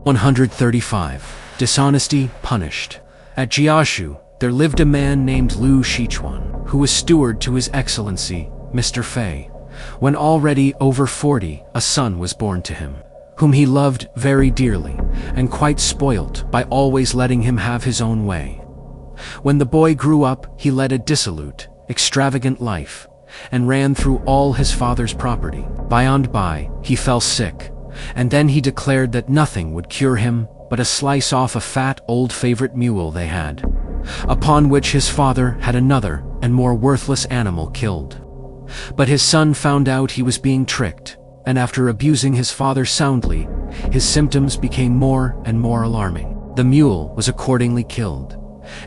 135. Dishonesty punished. At Jiashu, there lived a man named Liu Shichuan, who was steward to His Excellency, Mr. Fei. When already over 40, a son was born to him, whom he loved very dearly, and quite spoilt by always letting him have his own way. When the boy grew up, he led a dissolute, extravagant life, and ran through all his father's property. By and by, he fell sick, and then he declared that nothing would cure him but a slice off a fat old favorite mule they had, upon which his father had another and more worthless animal killed. But his son found out he was being tricked, and after abusing his father soundly, his symptoms became more and more alarming. The mule was accordingly killed,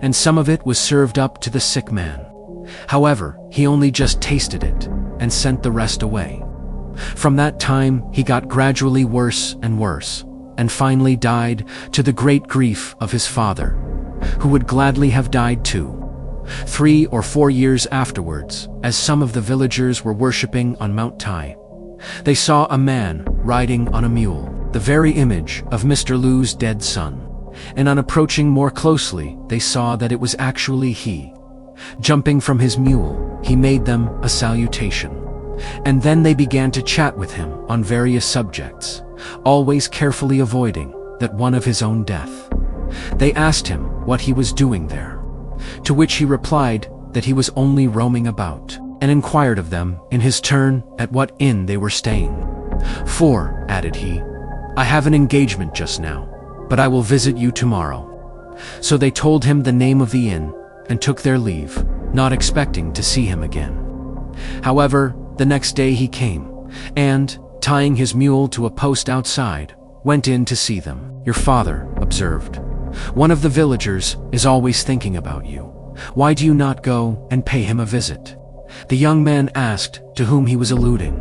and some of it was served up to the sick man. However, he only just tasted it, and sent the rest away. From that time, he got gradually worse and worse, and finally died, to the great grief of his father, who would gladly have died too. 3 or 4 years afterwards, as some of the villagers were worshipping on Mount Tai, they saw a man riding on a mule, the very image of Mr. Liu's dead son, and on approaching more closely, they saw that it was actually he. Jumping from his mule, he made them a salutation, and then they began to chat with him on various subjects, always carefully avoiding that one of his own death. They asked him what he was doing there, to which he replied that he was only roaming about, and inquired of them, in his turn, at what inn they were staying. "For," added he, "I have an engagement just now, but I will visit you tomorrow." So they told him the name of the inn, and took their leave, not expecting to see him again. However, the next day he came, and, tying his mule to a post outside, went in to see them. "Your father," observed, "one of the villagers is always thinking about you. Why do you not go and pay him a visit?" The young man asked to whom he was alluding,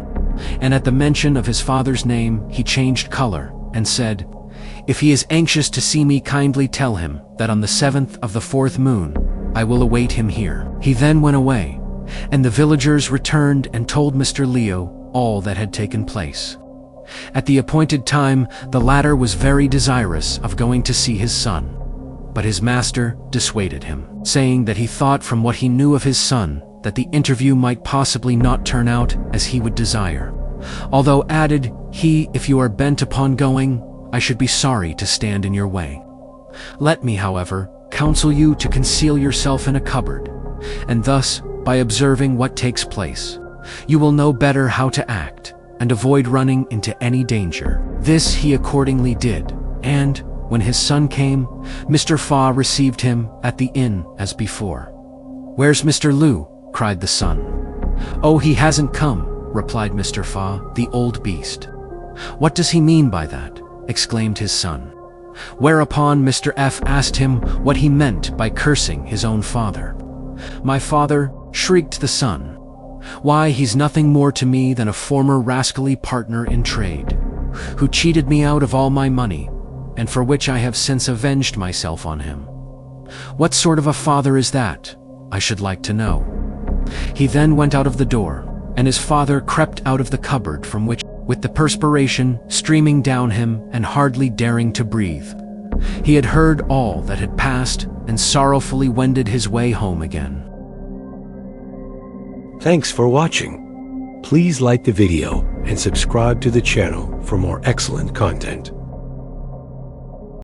and at the mention of his father's name he changed color, and said, "If he is anxious to see me, kindly tell him that on the 7th of the 4th moon, I will await him here." He then went away, and the villagers returned and told Mr. Liu all that had taken place. At the appointed time, the latter was very desirous of going to see his son, but his master dissuaded him, saying that he thought from what he knew of his son that the interview might possibly not turn out as he would desire, although added he, "If you are bent upon going, I should be sorry to stand in your way. Let me, however, counsel you to conceal yourself in a cupboard, and thus, by observing what takes place, you will know better how to act, and avoid running into any danger." This he accordingly did, and, when his son came, Mr. Fa received him at the inn as before. "Where's Mr. Liu?" cried the son. "Oh, he hasn't come," replied Mr. Fa, "the old beast." "What does he mean by that?" exclaimed his son. Whereupon Mr. F asked him what he meant by cursing his own father. "My father," shrieked the son. "Why, he's nothing more to me than a former rascally partner in trade, who cheated me out of all my money, and for which I have since avenged myself on him. What sort of a father is that, I should like to know?" He then went out of the door, and his father crept out of the cupboard, from which, with the perspiration streaming down him and hardly daring to breathe, he had heard all that had passed, and sorrowfully wended his way home again. Thanks for watching. Please like the video and subscribe to the channel for more excellent content.